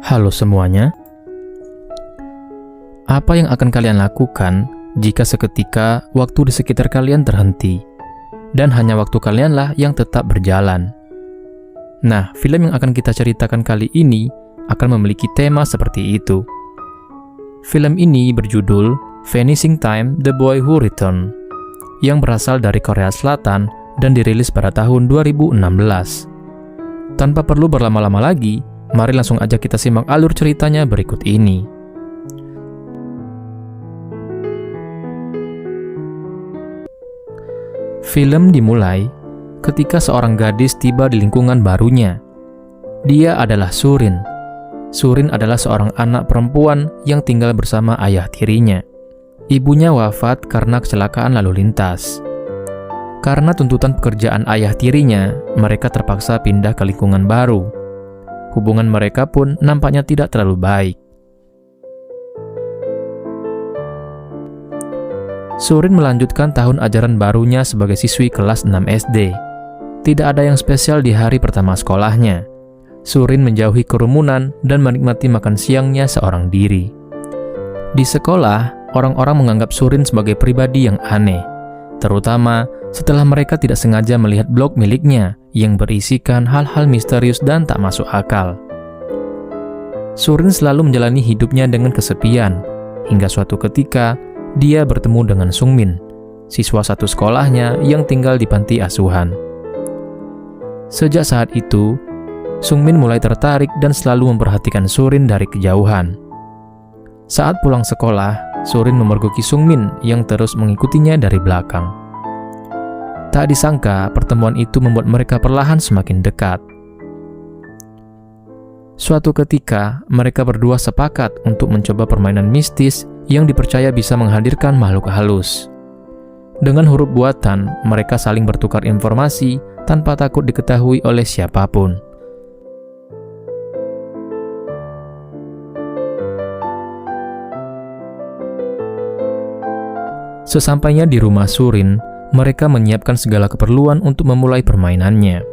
Halo semuanya, apa yang akan kalian lakukan jika seketika waktu di sekitar kalian terhenti dan hanya waktu kalianlah yang tetap berjalan? Nah, film yang akan kita ceritakan kali ini akan memiliki tema seperti itu. Film ini berjudul Vanishing Time: The Boy Who Returned, yang berasal dari Korea Selatan dan dirilis pada tahun 2016. Tanpa perlu berlama-lama lagi, mari langsung aja kita simak alur ceritanya berikut ini. Film dimulai ketika seorang gadis tiba di lingkungan barunya. Dia adalah Surin. Surin adalah seorang anak perempuan yang tinggal bersama ayah tirinya. Ibunya wafat karena kecelakaan lalu lintas. Karena tuntutan pekerjaan ayah tirinya, mereka terpaksa pindah ke lingkungan baru. Hubungan mereka pun nampaknya tidak terlalu baik. Surin melanjutkan tahun ajaran barunya sebagai siswi kelas 6 SD. Tidak ada yang spesial di hari pertama sekolahnya. Surin menjauhi kerumunan dan menikmati makan siangnya seorang diri. Di sekolah, orang-orang menganggap Surin sebagai pribadi yang aneh, terutama setelah mereka tidak sengaja melihat blog miliknya yang berisikan hal-hal misterius dan tak masuk akal. Surin selalu menjalani hidupnya dengan kesepian, hingga suatu ketika dia bertemu dengan Sungmin, siswa satu sekolahnya yang tinggal di panti asuhan. Sejak saat itu, Sungmin mulai tertarik dan selalu memperhatikan Surin dari kejauhan. Saat pulang sekolah, Surin memergoki Sungmin yang terus mengikutinya dari belakang. Tak disangka, pertemuan itu membuat mereka perlahan semakin dekat. Suatu ketika, mereka berdua sepakat untuk mencoba permainan mistis yang dipercaya bisa menghadirkan makhluk halus. Dengan huruf buatan, mereka saling bertukar informasi tanpa takut diketahui oleh siapapun. Sesampainya di rumah Surin, mereka menyiapkan segala keperluan untuk memulai permainannya.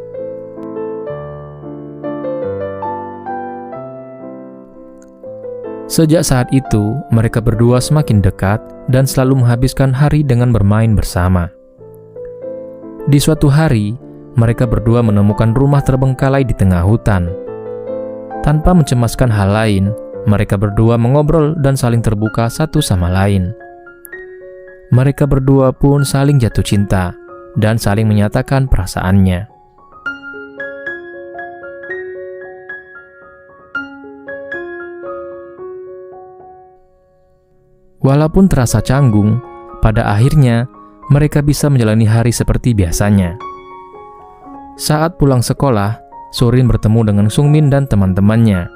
Sejak saat itu, mereka berdua semakin dekat dan selalu menghabiskan hari dengan bermain bersama. Di suatu hari, mereka berdua menemukan rumah terbengkalai di tengah hutan. Tanpa mencemaskan hal lain, mereka berdua mengobrol dan saling terbuka satu sama lain. Mereka berdua pun saling jatuh cinta dan saling menyatakan perasaannya. Walaupun terasa canggung, pada akhirnya mereka bisa menjalani hari seperti biasanya. Saat pulang sekolah, Surin bertemu dengan Sungmin dan teman-temannya.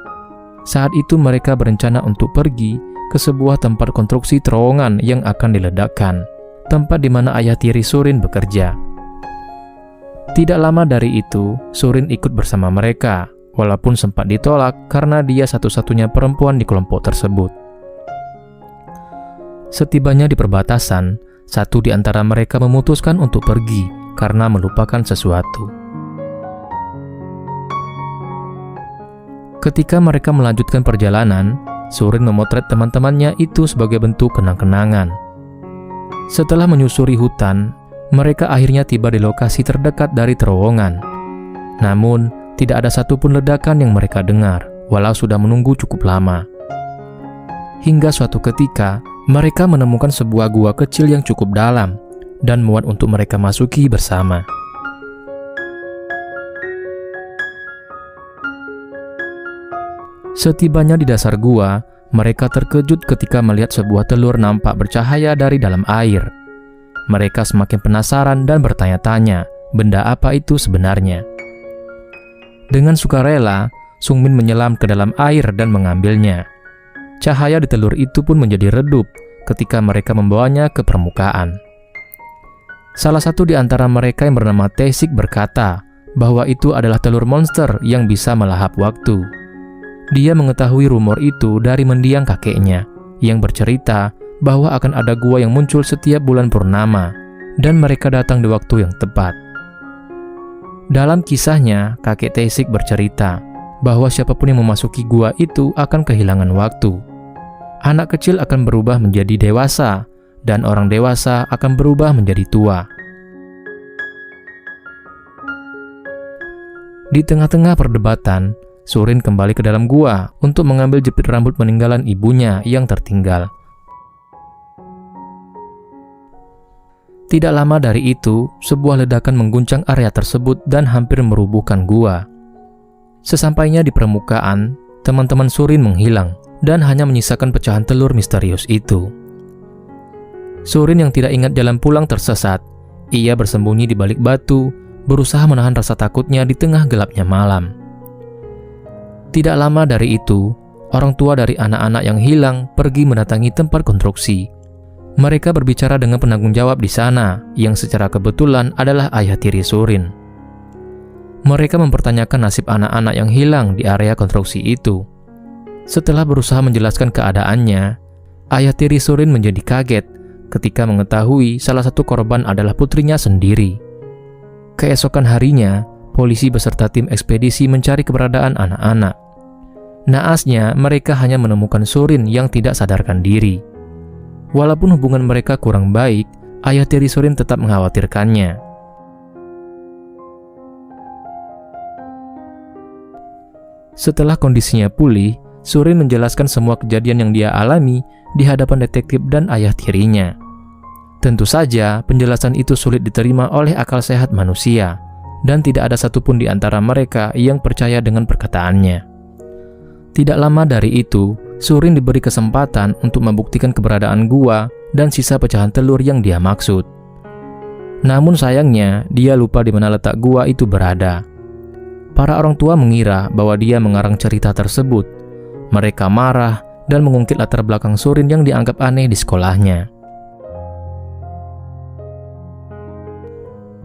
Saat itu mereka berencana untuk pergi ke sebuah tempat konstruksi terowongan yang akan diledakkan, tempat di mana ayah tiri Surin bekerja. Tidak lama dari itu, Surin ikut bersama mereka, walaupun sempat ditolak karena dia satu-satunya perempuan di kelompok tersebut. Setibanya di perbatasan, satu di antara mereka memutuskan untuk pergi karena melupakan sesuatu. Ketika mereka melanjutkan perjalanan, Surin memotret teman-temannya itu sebagai bentuk kenang-kenangan. Setelah menyusuri hutan, mereka akhirnya tiba di lokasi terdekat dari terowongan. Namun, tidak ada satupun ledakan yang mereka dengar, walau sudah menunggu cukup lama. Hingga suatu ketika, mereka menemukan sebuah gua kecil yang cukup dalam dan muat untuk mereka masuki bersama. Setibanya di dasar gua, mereka terkejut ketika melihat sebuah telur nampak bercahaya dari dalam air. Mereka semakin penasaran dan bertanya-tanya, benda apa itu sebenarnya? Dengan sukarela, Sungmin menyelam ke dalam air dan mengambilnya. Cahaya di telur itu pun menjadi redup ketika mereka membawanya ke permukaan. Salah satu di antara mereka yang bernama Taesik berkata bahwa itu adalah telur monster yang bisa melahap waktu. Dia mengetahui rumor itu dari mendiang kakeknya, yang bercerita bahwa akan ada gua yang muncul setiap bulan purnama, dan mereka datang di waktu yang tepat. Dalam kisahnya, kakek Taesik bercerita bahwa siapapun yang memasuki gua itu akan kehilangan waktu. Anak kecil akan berubah menjadi dewasa, dan orang dewasa akan berubah menjadi tua. Di tengah-tengah perdebatan, Surin kembali ke dalam gua untuk mengambil jepit rambut peninggalan ibunya yang tertinggal. Tidak lama dari itu, sebuah ledakan mengguncang area tersebut dan hampir merubuhkan gua. Sesampainya di permukaan, teman-teman Surin menghilang dan hanya menyisakan pecahan telur misterius itu. Surin yang tidak ingat jalan pulang tersesat. Ia bersembunyi di balik batu, berusaha menahan rasa takutnya di tengah gelapnya malam. Tidak lama dari itu, orang tua dari anak-anak yang hilang pergi mendatangi tempat konstruksi. Mereka berbicara dengan penanggung jawab di sana, yang secara kebetulan adalah ayah tiri Surin. Mereka mempertanyakan nasib anak-anak yang hilang di area konstruksi itu. Setelah berusaha menjelaskan keadaannya, ayah tiri Surin menjadi kaget ketika mengetahui salah satu korban adalah putrinya sendiri. Keesokan harinya, polisi beserta tim ekspedisi mencari keberadaan anak-anak. Naasnya, mereka hanya menemukan Surin yang tidak sadarkan diri. Walaupun hubungan mereka kurang baik, ayah tiri Surin tetap mengkhawatirkannya. Setelah kondisinya pulih, Surin menjelaskan semua kejadian yang dia alami di hadapan detektif dan ayah tirinya. Tentu saja, penjelasan itu sulit diterima oleh akal sehat manusia, dan tidak ada satupun di antara mereka yang percaya dengan perkataannya. Tidak lama dari itu, Surin diberi kesempatan untuk membuktikan keberadaan gua dan sisa pecahan telur yang dia maksud. Namun sayangnya, dia lupa di mana letak gua itu berada. Para orang tua mengira bahwa dia mengarang cerita tersebut. Mereka marah dan mengungkit latar belakang Surin yang dianggap aneh di sekolahnya.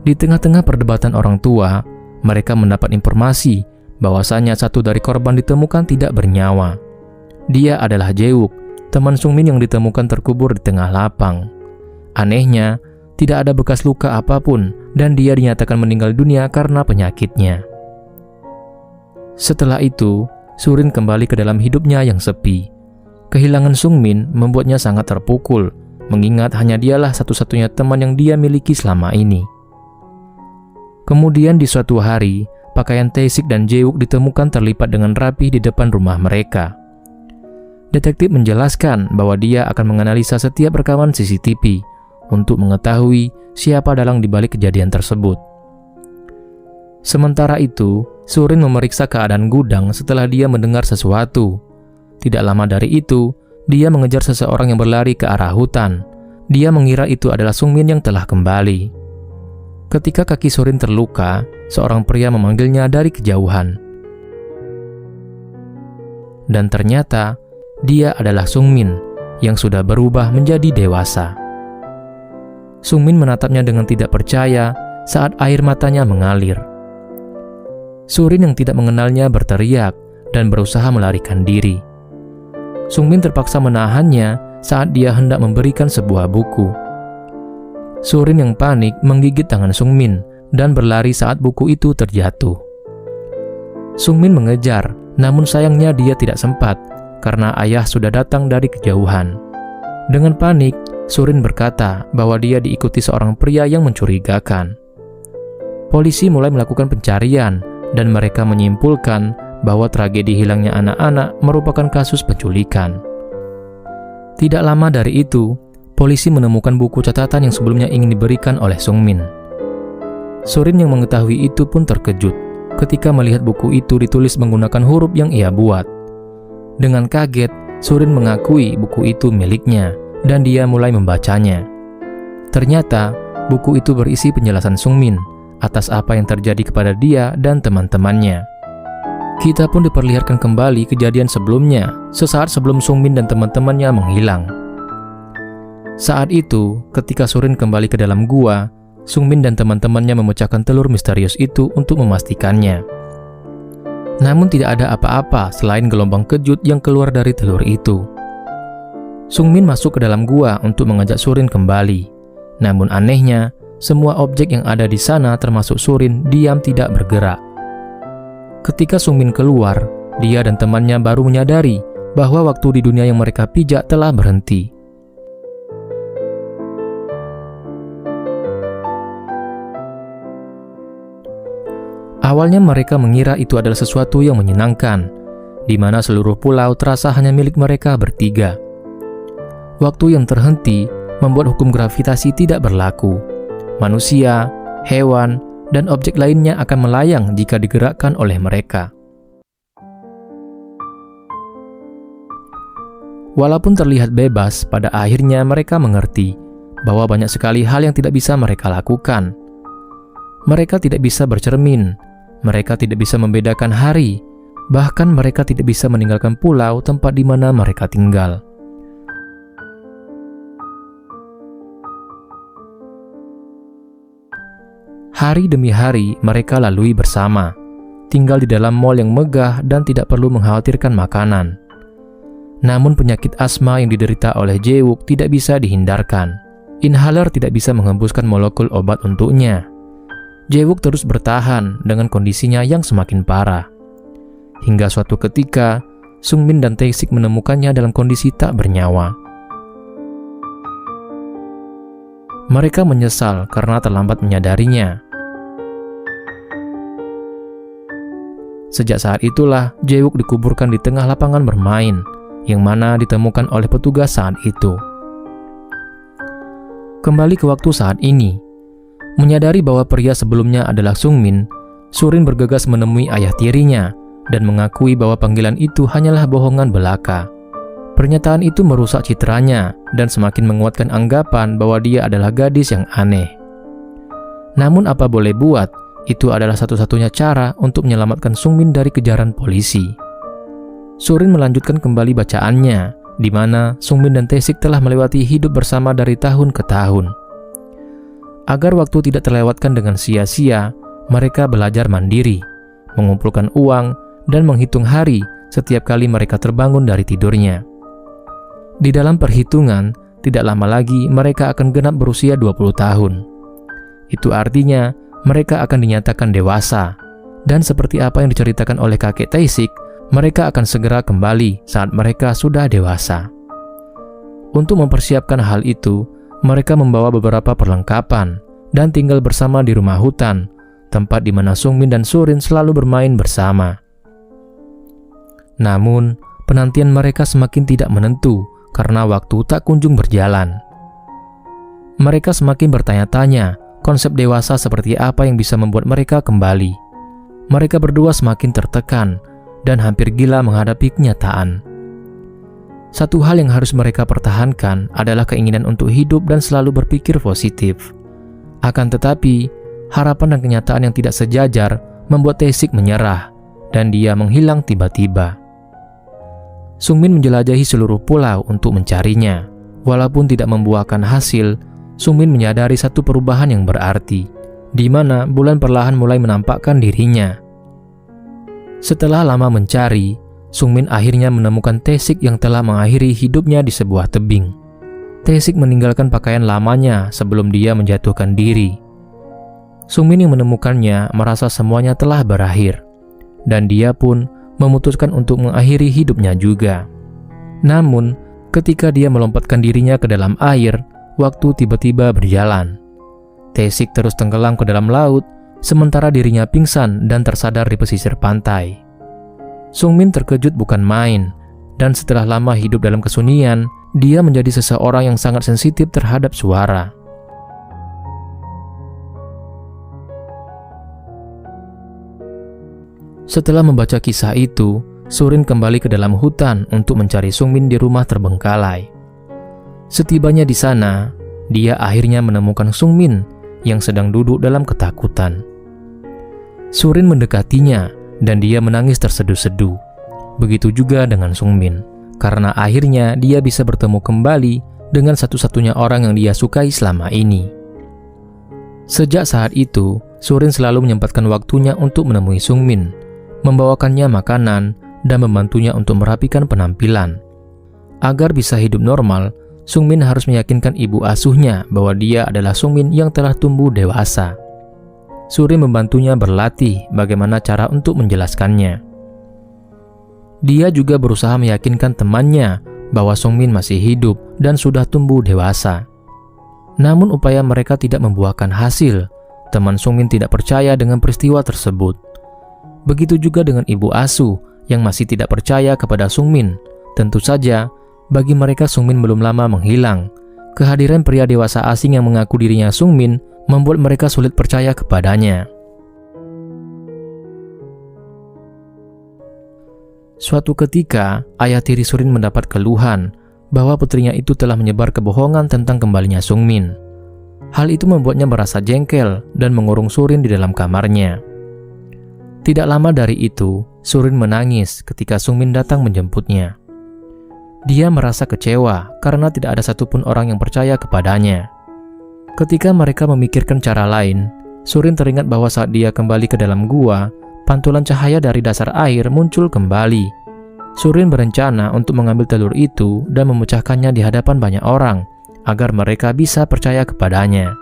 Di tengah-tengah perdebatan orang tua, mereka mendapat informasi bahwasanya satu dari korban ditemukan tidak bernyawa. Dia adalah Jae-wook, teman Sungmin yang ditemukan terkubur di tengah lapang. Anehnya, tidak ada bekas luka apapun dan dia dinyatakan meninggal dunia karena penyakitnya. Setelah itu, Surin kembali ke dalam hidupnya yang sepi. Kehilangan Sungmin membuatnya sangat terpukul, mengingat hanya dialah satu-satunya teman yang dia miliki selama ini. Kemudian di suatu hari, pakaian Tae-sik dan Jae-wook ditemukan terlipat dengan rapi di depan rumah mereka. Detektif menjelaskan bahwa dia akan menganalisa setiap rekaman CCTV untuk mengetahui siapa dalang dibalik kejadian tersebut. Sementara itu, Surin memeriksa keadaan gudang setelah dia mendengar sesuatu. Tidak lama dari itu, dia mengejar seseorang yang berlari ke arah hutan. Dia mengira itu adalah Sungmin yang telah kembali. Ketika kaki Surin terluka, seorang pria memanggilnya dari kejauhan. Dan ternyata, dia adalah Sungmin yang sudah berubah menjadi dewasa. Sungmin menatapnya dengan tidak percaya saat air matanya mengalir. Surin yang tidak mengenalnya berteriak dan berusaha melarikan diri. Sungmin terpaksa menahannya saat dia hendak memberikan sebuah buku. Surin yang panik menggigit tangan Sungmin dan berlari saat buku itu terjatuh. Sungmin mengejar, namun sayangnya dia tidak sempat karena ayah sudah datang dari kejauhan. Dengan panik, Surin berkata bahwa dia diikuti seorang pria yang mencurigakan. Polisi mulai melakukan pencarian dan mereka menyimpulkan bahwa tragedi hilangnya anak-anak merupakan kasus penculikan. Tidak lama dari itu, polisi menemukan buku catatan yang sebelumnya ingin diberikan oleh Sungmin. Surin yang mengetahui itu pun terkejut ketika melihat buku itu ditulis menggunakan huruf yang ia buat. Dengan kaget, Surin mengakui buku itu miliknya dan dia mulai membacanya. Ternyata, buku itu berisi penjelasan Sungmin atas apa yang terjadi kepada dia dan teman-temannya. Kita pun diperlihatkan kembali kejadian sebelumnya, sesaat sebelum Sungmin dan teman-temannya menghilang. Saat itu, ketika Surin kembali ke dalam gua, Sungmin dan teman-temannya memecahkan telur misterius itu untuk memastikannya. Namun tidak ada apa-apa selain gelombang kejut yang keluar dari telur itu. Sungmin masuk ke dalam gua untuk mengajak Surin kembali. Namun anehnya, semua objek yang ada di sana termasuk Surin diam tidak bergerak. Ketika Sungmin keluar, dia dan temannya baru menyadari bahwa waktu di dunia yang mereka pijak telah berhenti. Awalnya mereka mengira itu adalah sesuatu yang menyenangkan, di mana seluruh pulau terasa hanya milik mereka bertiga. Waktu yang terhenti membuat hukum gravitasi tidak berlaku. Manusia, hewan, dan objek lainnya akan melayang jika digerakkan oleh mereka. Walaupun terlihat bebas, pada akhirnya mereka mengerti bahwa banyak sekali hal yang tidak bisa mereka lakukan. Mereka tidak bisa bercermin, mereka tidak bisa membedakan hari, bahkan mereka tidak bisa meninggalkan pulau tempat di mana mereka tinggal. Hari demi hari mereka lalui bersama, tinggal di dalam mall yang megah dan tidak perlu mengkhawatirkan makanan. Namun penyakit asma yang diderita oleh Jae-wook tidak bisa dihindarkan. Inhaler tidak bisa menghembuskan molekul obat untuknya. Jae-wook terus bertahan dengan kondisinya yang semakin parah. Hingga suatu ketika, Sungmin dan Tae-sik menemukannya dalam kondisi tak bernyawa. Mereka menyesal karena terlambat menyadarinya. Sejak saat itulah, Jae-wook dikuburkan di tengah lapangan bermain, yang mana ditemukan oleh petugas saat itu. Kembali ke waktu saat ini. Menyadari bahwa pria sebelumnya adalah Sungmin, Surin bergegas menemui ayah tirinya dan mengakui bahwa panggilan itu hanyalah bohongan belaka. Pernyataan itu merusak citranya dan semakin menguatkan anggapan bahwa dia adalah gadis yang aneh. Namun apa boleh buat, itu adalah satu-satunya cara untuk menyelamatkan Sungmin dari kejaran polisi. Surin melanjutkan kembali bacaannya, di mana Sungmin dan Tae-sik telah melewati hidup bersama dari tahun ke tahun. Agar waktu tidak terlewatkan dengan sia-sia, mereka belajar mandiri, mengumpulkan uang, dan menghitung hari setiap kali mereka terbangun dari tidurnya. Di dalam perhitungan, tidak lama lagi mereka akan genap berusia 20 tahun. Itu artinya mereka akan dinyatakan dewasa, dan seperti apa yang diceritakan oleh kakek Tae-sik, mereka akan segera kembali saat mereka sudah dewasa. Untuk mempersiapkan hal itu, mereka membawa beberapa perlengkapan dan tinggal bersama di rumah hutan, tempat di mana Sungmin dan Surin selalu bermain bersama. Namun, penantian mereka semakin tidak menentu karena waktu tak kunjung berjalan. Mereka semakin bertanya-tanya konsep dewasa seperti apa yang bisa membuat mereka kembali. Mereka berdua semakin tertekan dan hampir gila menghadapi kenyataan. Satu hal yang harus mereka pertahankan adalah keinginan untuk hidup dan selalu berpikir positif. Akan tetapi, harapan dan kenyataan yang tidak sejajar membuat Tae-sik menyerah, dan dia menghilang tiba-tiba. Sungmin menjelajahi seluruh pulau untuk mencarinya. Walaupun tidak membuahkan hasil, Sungmin menyadari satu perubahan yang berarti, di mana bulan perlahan mulai menampakkan dirinya. Setelah lama mencari, Sungmin akhirnya menemukan Tae-sik yang telah mengakhiri hidupnya di sebuah tebing. Tae-sik meninggalkan pakaian lamanya sebelum dia menjatuhkan diri. Sungmin yang menemukannya merasa semuanya telah berakhir, dan dia pun memutuskan untuk mengakhiri hidupnya juga. Namun, ketika dia melompatkan dirinya ke dalam air, waktu tiba-tiba berjalan. Tae-sik terus tenggelam ke dalam laut, sementara dirinya pingsan dan tersadar di pesisir pantai. Sungmin terkejut bukan main, dan setelah lama hidup dalam kesunyian, dia menjadi seseorang yang sangat sensitif terhadap suara. Setelah membaca kisah itu, Surin kembali ke dalam hutan untuk mencari Sungmin di rumah terbengkalai. Setibanya di sana, dia akhirnya menemukan Sungmin yang sedang duduk dalam ketakutan. Surin mendekatinya, dan dia menangis terseduh-seduh. Begitu juga dengan Sungmin, karena akhirnya dia bisa bertemu kembali dengan satu-satunya orang yang dia sukai selama ini. Sejak saat itu, Surin selalu menyempatkan waktunya untuk menemui Sungmin, membawakannya makanan, dan membantunya untuk merapikan penampilan. Agar bisa hidup normal, Sungmin harus meyakinkan ibu asuhnya bahwa dia adalah Sungmin yang telah tumbuh dewasa. Surin membantunya berlatih bagaimana cara untuk menjelaskannya. Dia juga berusaha meyakinkan temannya bahwa Sungmin masih hidup dan sudah tumbuh dewasa. Namun upaya mereka tidak membuahkan hasil. Teman Sungmin tidak percaya dengan peristiwa tersebut. Begitu juga dengan ibu asuh yang masih tidak percaya kepada Sungmin. Tentu saja, bagi mereka Sungmin belum lama menghilang. Kehadiran pria dewasa asing yang mengaku dirinya Sungmin membuat mereka sulit percaya kepadanya. Suatu ketika, ayah tiri Surin mendapat keluhan bahwa putrinya itu telah menyebar kebohongan tentang kembalinya Sungmin. Hal itu membuatnya merasa jengkel dan mengurung Surin di dalam kamarnya. Tidak lama dari itu, Surin menangis ketika Sungmin datang menjemputnya. Dia merasa kecewa karena tidak ada satupun orang yang percaya kepadanya. Ketika mereka memikirkan cara lain, Surin teringat bahwa saat dia kembali ke dalam gua, pantulan cahaya dari dasar air muncul kembali. Surin berencana untuk mengambil telur itu dan memecahkannya di hadapan banyak orang, agar mereka bisa percaya kepadanya.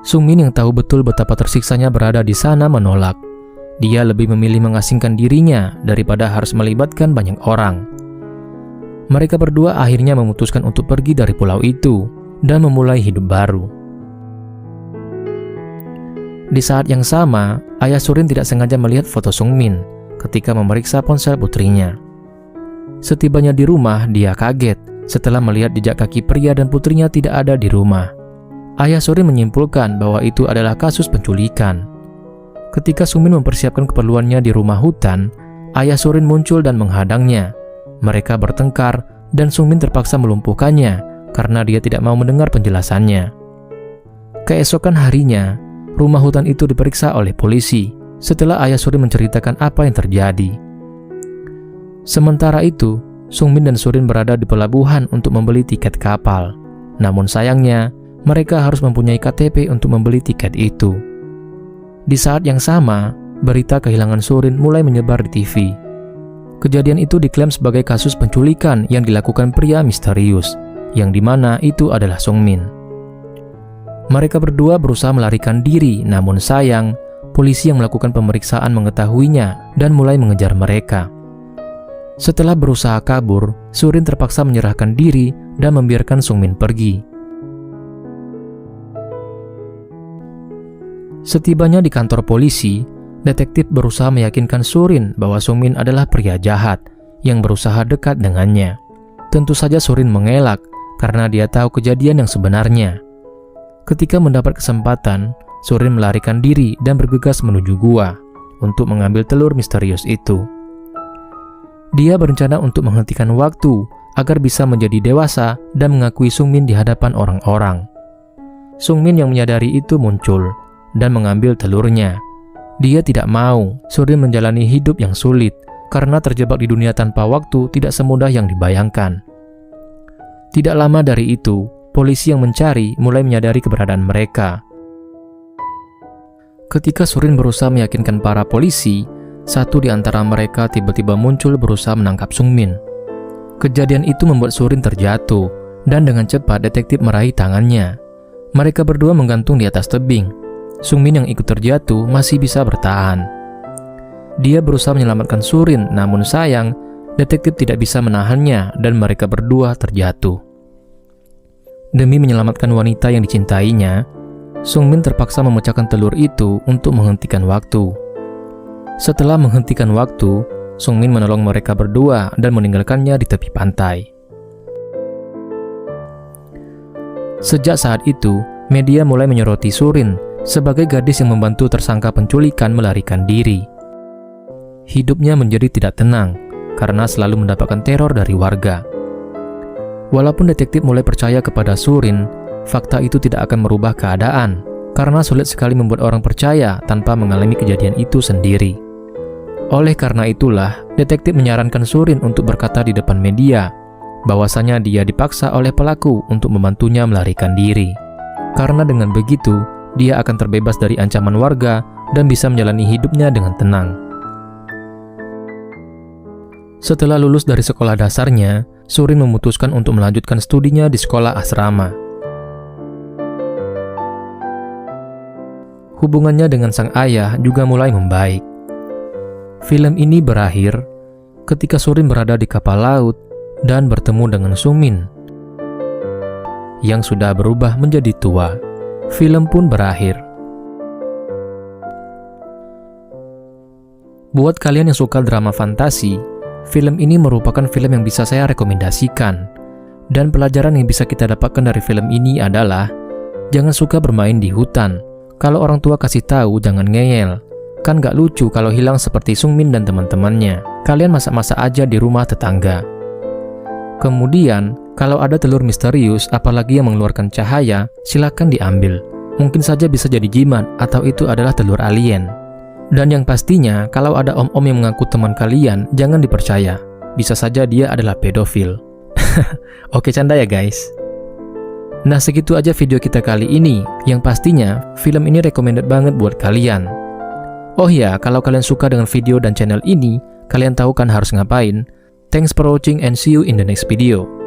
Sungmin yang tahu betul betapa tersiksanya berada di sana menolak. Dia lebih memilih mengasingkan dirinya daripada harus melibatkan banyak orang. Mereka berdua akhirnya memutuskan untuk pergi dari pulau itu dan memulai hidup baru. Di saat yang sama, ayah Surin tidak sengaja melihat foto Sungmin ketika memeriksa ponsel putrinya. Setibanya di rumah, dia kaget setelah melihat jejak kaki pria dan putrinya tidak ada di rumah. Ayah Surin menyimpulkan bahwa itu adalah kasus penculikan. Ketika Sungmin mempersiapkan keperluannya di rumah hutan, ayah Surin muncul dan menghadangnya. Mereka bertengkar dan Sungmin terpaksa melumpuhkannya karena dia tidak mau mendengar penjelasannya. Keesokan harinya, rumah hutan itu diperiksa oleh polisi setelah ayah Surin menceritakan apa yang terjadi. Sementara itu, Sungmin dan Surin berada di pelabuhan untuk membeli tiket kapal. Namun sayangnya, mereka harus mempunyai KTP untuk membeli tiket itu. Di saat yang sama, berita kehilangan Surin mulai menyebar di TV. Kejadian itu diklaim sebagai kasus penculikan yang dilakukan pria misterius, yang dimana itu adalah Sungmin. Mereka berdua berusaha melarikan diri, namun sayang, polisi yang melakukan pemeriksaan mengetahuinya dan mulai mengejar mereka. Setelah berusaha kabur, Surin terpaksa menyerahkan diri dan membiarkan Sungmin pergi. Setibanya di kantor polisi, detektif berusaha meyakinkan Surin bahwa Sungmin adalah pria jahat yang berusaha dekat dengannya. Tentu saja Surin mengelak karena dia tahu kejadian yang sebenarnya. Ketika mendapat kesempatan, Surin melarikan diri dan bergegas menuju gua untuk mengambil telur misterius itu. Dia berencana untuk menghentikan waktu agar bisa menjadi dewasa dan mengakui Sungmin di hadapan orang-orang. Sungmin yang menyadari itu muncul dan mengambil telurnya. Dia tidak mau Surin menjalani hidup yang sulit karena terjebak di dunia tanpa waktu tidak semudah yang dibayangkan. Tidak lama dari itu, polisi yang mencari mulai menyadari keberadaan mereka. Ketika Surin berusaha meyakinkan para polisi, satu di antara mereka tiba-tiba muncul berusaha menangkap Sungmin. Kejadian itu membuat Surin terjatuh dan dengan cepat detektif meraih tangannya. Mereka berdua menggantung di atas tebing. Sungmin yang ikut terjatuh masih bisa bertahan. Dia berusaha menyelamatkan Surin, namun sayang, detektif tidak bisa menahannya dan mereka berdua terjatuh. Demi menyelamatkan wanita yang dicintainya, Sungmin terpaksa memecahkan telur itu untuk menghentikan waktu. Setelah menghentikan waktu, Sungmin menolong mereka berdua dan meninggalkannya di tepi pantai. Sejak saat itu, media mulai menyoroti Surin sebagai gadis yang membantu tersangka penculikan melarikan diri. Hidupnya menjadi tidak tenang karena selalu mendapatkan teror dari warga. Walaupun detektif mulai percaya kepada Surin, fakta itu tidak akan merubah keadaan karena sulit sekali membuat orang percaya tanpa mengalami kejadian itu sendiri. Oleh karena itulah, detektif menyarankan Surin untuk berkata di depan media bahwasanya dia dipaksa oleh pelaku untuk membantunya melarikan diri. Karena dengan begitu, dia akan terbebas dari ancaman warga dan bisa menjalani hidupnya dengan tenang. Setelah lulus dari sekolah dasarnya, Surin memutuskan untuk melanjutkan studinya di sekolah asrama. hubungannya dengan sang ayah juga mulai membaik. Film ini berakhir ketika Surin berada di kapal laut dan bertemu dengan Sungmin yang sudah berubah menjadi tua. Film pun berakhir. Buat kalian yang suka drama fantasi, film ini merupakan film yang bisa saya rekomendasikan. Dan pelajaran yang bisa kita dapatkan dari film ini adalah jangan suka bermain di hutan. Kalau orang tua kasih tahu jangan ngeyel. Kan gak lucu kalau hilang seperti Sungmin dan teman-temannya. Kalian masak-masak aja di rumah tetangga. Kemudian, kalau ada telur misterius apalagi yang mengeluarkan cahaya, silakan diambil. Mungkin saja bisa jadi jimat atau itu adalah telur alien. Dan yang pastinya, kalau ada om-om yang mengaku teman kalian, jangan dipercaya. Bisa saja dia adalah pedofil. Oke, canda ya guys. Nah, segitu aja video kita kali ini. Yang pastinya, film ini recommended banget buat kalian. Oh ya, kalau kalian suka dengan video dan channel ini, kalian tahu kan harus ngapain? Thanks for watching and see you in the next video.